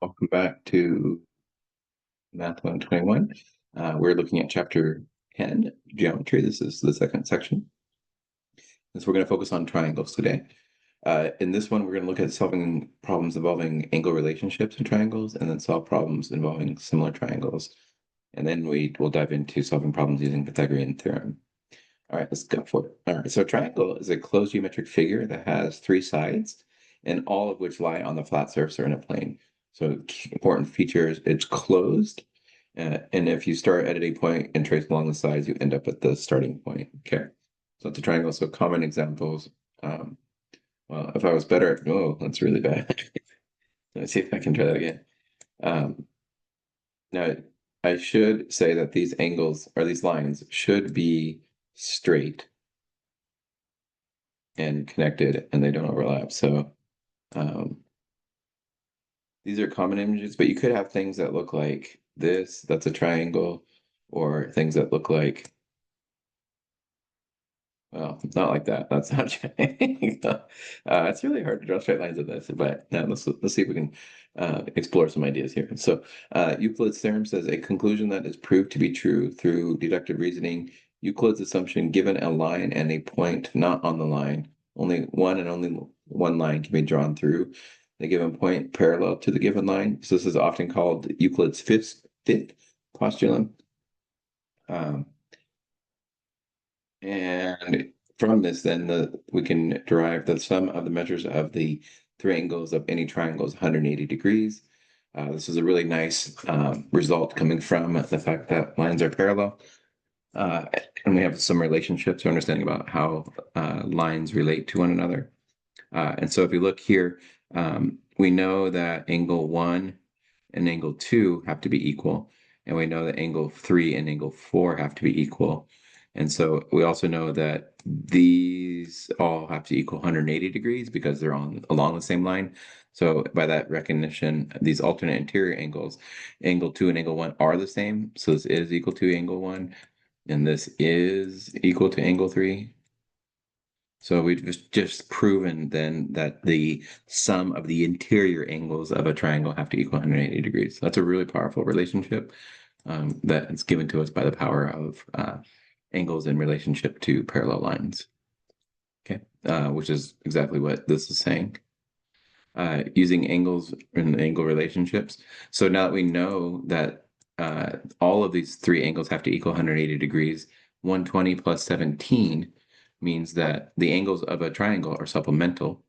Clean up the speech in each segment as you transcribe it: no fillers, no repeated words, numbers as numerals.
Welcome back to Math 121. We're looking at chapter 10, geometry. This is the second section. And so we're going to focus on triangles today. In this one, we're going to look at solving problems involving angle relationships in triangles and then solve problems involving similar triangles. And then we'll dive into solving problems using Pythagorean theorem. All right, let's go for it. All right, so a triangle is a closed geometric figure that has three sides, and all of which lie on the flat surface or in a plane. So important features, it's closed, and if you start at a point and trace along the sides, you end up at the starting point. Okay, so it's a triangle. So common examples. Um, well, if I was better at, oh, that's really bad. Let me see if I can try that again. Um, Now, I should say that these angles or these lines should be straight and connected and they don't overlap. So um, these are common images, but you could have things that look like this, that's a triangle, or things that look like, well, not like that. That's not triangle. It's really hard to draw straight lines in this, but now let's see if we can explore some ideas here. So Euclid's theorem says a conclusion that is proved to be true through deductive reasoning. Euclid's assumption, given a line and a point not on the line, only one line can be drawn through the given point parallel to the given line. So this is often called Euclid's fifth postulate. Um, and from this, then we can derive the sum of the measures of the three angles of any triangle is 180 degrees. This is a really nice result coming from the fact that lines are parallel. And we have some relationships or understanding about how lines relate to one another. And so if you look here, we know that angle 1 and angle 2 have to be equal. And we know that angle 3 and angle 4 have to be equal. And so we also know that these all have to equal 180 degrees because they're along the same line. So by that recognition, these alternate interior angles, angle 2 and angle 1 are the same. So this is equal to angle 1, and this is equal to angle 3. So we've just proven then that the sum of the interior angles of a triangle have to equal 180 degrees. That's a really powerful relationship that is given to us by the power of angles in relationship to parallel lines. Okay, which is exactly what this is saying. Using angles and angle relationships. So now that we know that all of these three angles have to equal 180 degrees, 120 plus 17 means that the angles of a triangle are supplemental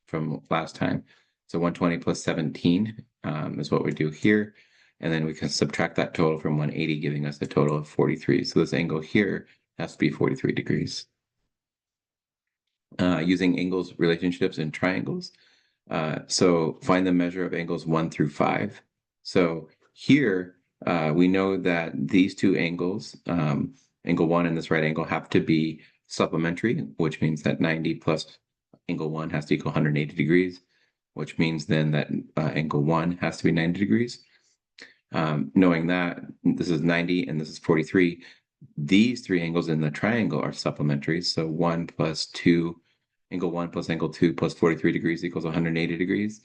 from last time. So 120 plus 17 is what we do here. And then we can subtract that total from 180, giving us a total of 43. So this angle here has to be 43 degrees. Using angles relationships in triangles. So find the measure of angles 1 through 5. So here we know that these two angles, angle 1 and this right angle, have to be supplementary, which means that 90 plus angle 1 has to equal 180 degrees, which means then that angle 1 has to be 90 degrees. Knowing that this is 90 and this is 43, these three angles in the triangle are supplementary. So 1 plus 2, angle 1 plus angle 2 plus 43 degrees equals 180 degrees.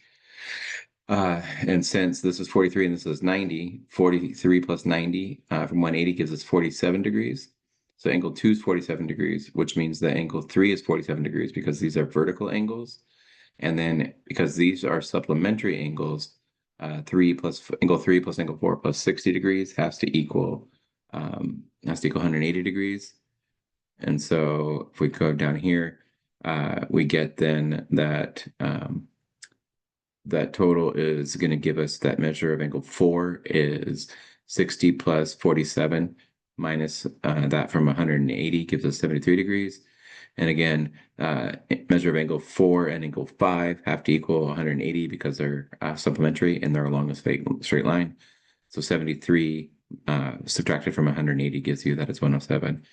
And since this is 43 and this is 90, 43 plus 90 from 180 gives us 47 degrees. So angle 2 is 47 degrees, which means that angle 3 is 47 degrees because these are vertical angles. And then because these are supplementary angles, 3 plus angle 3 plus angle 4 plus 60 degrees has to equal 180 degrees. And so if we go down here, we get then that that total is going to give us that measure of angle 4 is 60 plus 47 minus that from 180 gives us 73 degrees. And again, measure of angle 4 and angle 5 have to equal 180 because they're supplementary and they're along a straight line. So 73 subtracted from 180 gives you that it's 107.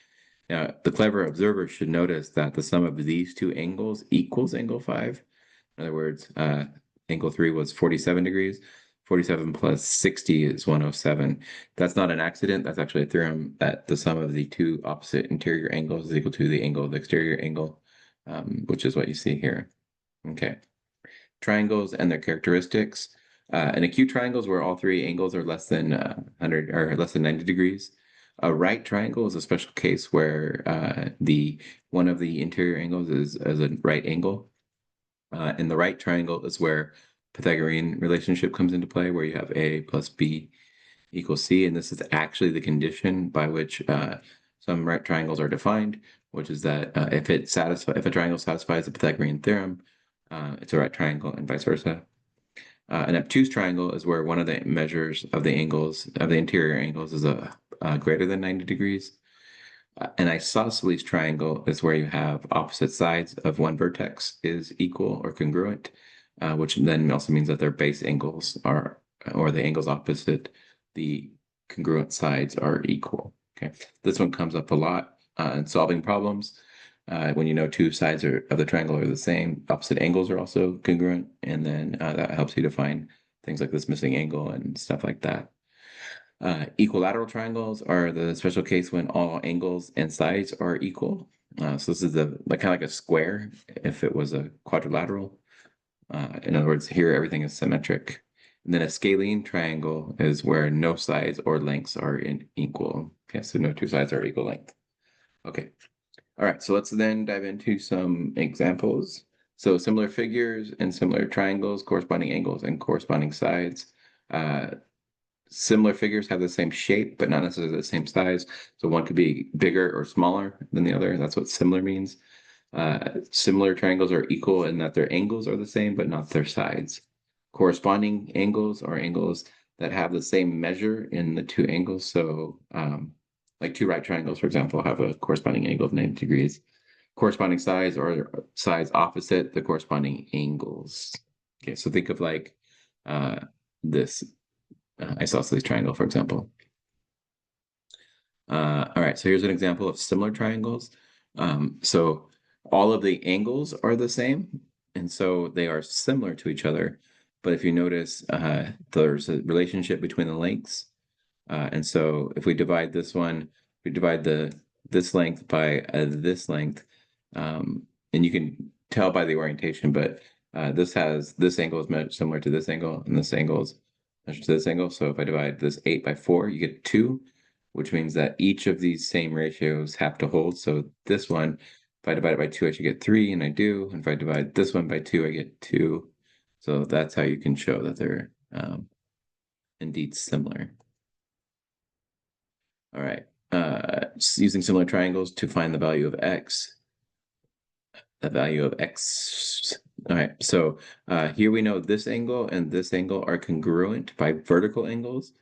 Now, the clever observer should notice that the sum of these two angles equals angle 5. In other words, angle 3 was 47 degrees. 47 plus 60 is 107. That's not an accident. That's actually a theorem that the sum of the two opposite interior angles is equal to the angle of the exterior angle, which is what you see here. Okay. Triangles and their characteristics. An acute triangle is where all three angles are less than 100 or less than 90 degrees. A right triangle is a special case where the one of the interior angles is a right angle. And the right triangle is where Pythagorean relationship comes into play, where you have A plus B equals C. And this is actually the condition by which some right triangles are defined, which is that if a triangle satisfies the Pythagorean theorem, it's a right triangle, and vice versa. An obtuse triangle is where one of the measures of the angles of the interior angles is a greater than 90 degrees. An isosceles triangle is where you have opposite sides of one vertex is equal or congruent, which then also means that their base angles are, or the angles opposite the congruent sides are equal. Okay, this one comes up a lot in solving problems. When you know two sides of the triangle are the same, opposite angles are also congruent, and then that helps you define things like this missing angle and stuff like that. Equilateral triangles are the special case when all angles and sides are equal. So this is kind of like a square if it was a quadrilateral. In other words, here everything is symmetric. And then a scalene triangle is where no sides or lengths are equal. Okay, so no two sides are equal length. Okay. All right, so let's then dive into some examples. So similar figures and similar triangles, corresponding angles and corresponding sides. Similar figures have the same shape, but not necessarily the same size. So one could be bigger or smaller than the other. That's what similar means. Similar triangles are equal in that their angles are the same, but not their sides. Corresponding angles are angles that have the same measure in the two angles. So like two right triangles, for example, have a corresponding angle of 90 degrees. Corresponding sides or sides opposite the corresponding angles. Okay, so think of like this isosceles triangle, for example. All right, so here's an example of similar triangles. So all of the angles are the same, and so they are similar to each other. But if you notice, there's a relationship between the lengths. And so if we divide this one, we divide this length by this length, and you can tell by the orientation, but this angle is similar to this angle, and this angle is measured to this angle. So if I divide this 8 by 4, you get 2, which means that each of these same ratios have to hold. So this one, if I divide it by 2, I should get 3, and I do. And if I divide this one by 2, I get 2. So that's how you can show that they're indeed similar. All right, using similar triangles to find the value of x. The value of x. All right, so here we know this angle and this angle are congruent by vertical angles.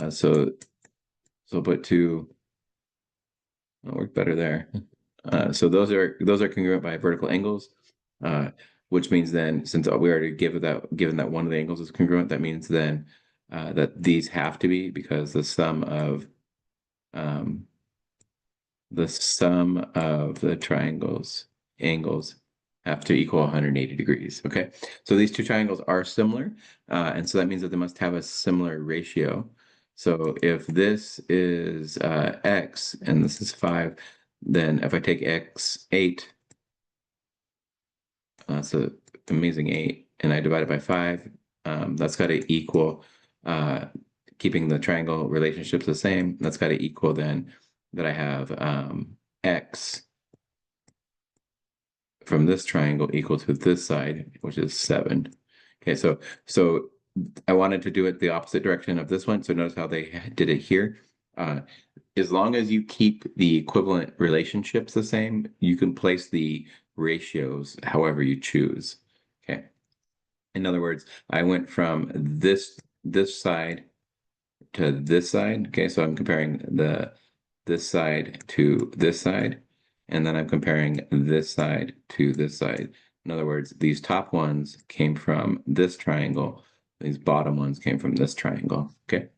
So put 2. It'll work better there. So those are congruent by vertical angles, which means then, since we already given that one of the angles is congruent, that means then that these have to be, because the sum of the triangles angles have to equal 180 degrees. Okay, so these two triangles are similar, and so that means that they must have a similar ratio. So if this is x and this is 5, then if I take x 8, so amazing 8, and I divide it by 5, that's got to equal, keeping the triangle relationships the same, that's got to equal then that I have x from this triangle equal to this side, which is 7. Okay, so I wanted to do it the opposite direction of this one. So notice how they did it here. As long as you keep the equivalent relationships the same, you can place the ratios however you choose. Okay. In other words, I went from this side to this side. Okay, so I'm comparing this side to this side, and then I'm comparing this side to this side. In other words, these top ones came from this triangle. These bottom ones came from this triangle. Okay,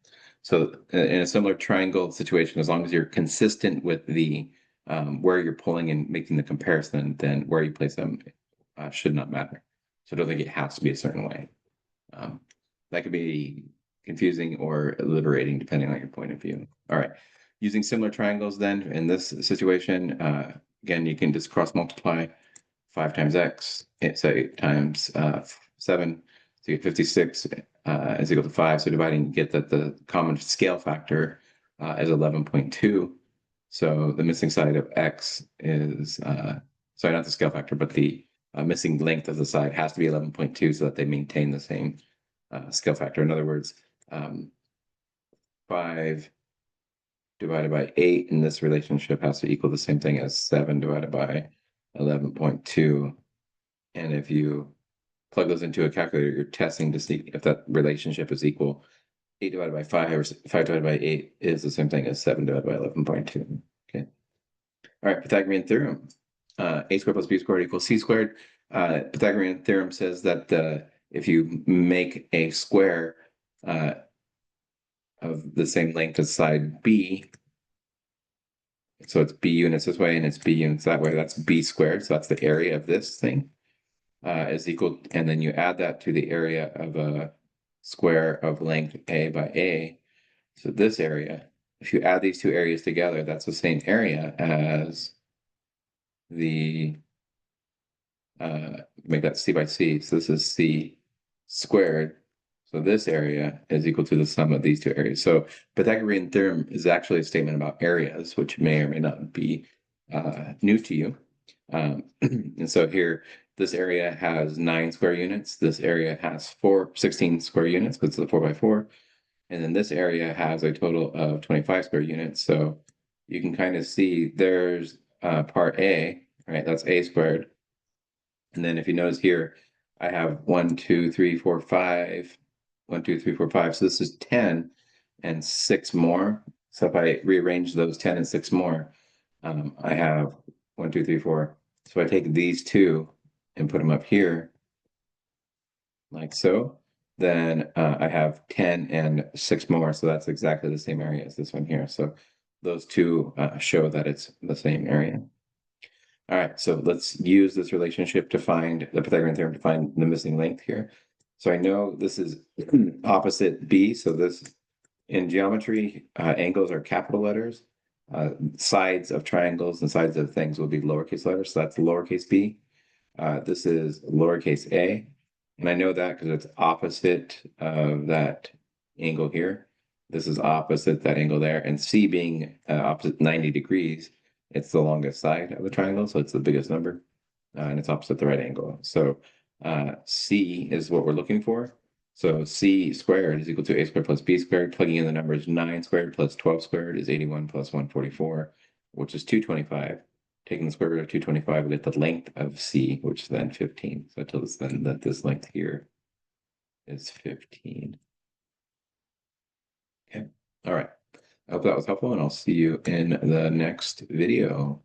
so in a similar triangle situation, as long as you're consistent with the where you're pulling and making the comparison, then where you place them should not matter. So I don't think it has to be a certain way. That could be confusing or liberating depending on your point of view. All right. Using similar triangles then in this situation, again, you can just cross multiply 5 times x, it's 8 times 7, So you get 56 is equal to 5. So dividing, you get that the common scale factor is 11.2. So the missing side of x is, sorry, not the scale factor, but the missing length of the side has to be 11.2 so that they maintain the same scale factor. In other words, 5 divided by 8 in this relationship has to equal the same thing as 7 divided by 11.2. And if you plug those into a calculator, you're testing to see if that relationship is equal. 8 divided by 5 or 5 divided by 8 is the same thing as 7 divided by 11.2. Okay. All right, Pythagorean theorem. A squared plus b squared equals c squared. Pythagorean theorem says that if you make a square of the same length as side b, so it's b units this way and it's b units that way, that's b squared. So that's the area of this thing is equal, and then you add that to the area of a square of length a by a. So this area, if you add these two areas together, that's the same area as the, make that c by c. So this is c squared. So this area is equal to the sum of these two areas. So Pythagorean theorem is actually a statement about areas, which may or may not be new to you. And so here, this area has 9 square units. This area has 16 square units because it's a 4 by 4. And then this area has a total of 25 square units. So you can kind of see there's part A, right? That's a squared. And then if you notice here, I have 1, 2, 3, 4, 5. 1, 2, 3, 4, 5. So this is 10 and 6 more. So if I rearrange those 10 and 6 more, I have 1, 2, 3, 4. So I take these two and put them up here, like so. Then I have 10 and 6 more. So that's exactly the same area as this one here. So those two show that it's the same area. All right, so let's use this relationship to find the Pythagorean theorem to find the missing length here. So I know this is opposite b. So this, in geometry, angles are capital letters. Sides of triangles and sides of things will be lowercase letters. So that's lowercase b. This is lowercase a. And I know that because it's opposite of that angle here. This is opposite that angle there. And c being opposite 90 degrees, it's the longest side of the triangle, so it's the biggest number, and it's opposite the right angle. So c is what we're looking for. So c squared is equal to a squared plus b squared. Plugging in the numbers, 9 squared plus 12 squared is 81 plus 144, which is 225. Taking the square root of 225, we get the length of c, which is then 15. So it tells us then that this length here is 15. Okay, all right. I hope that was helpful, and I'll see you in the next video.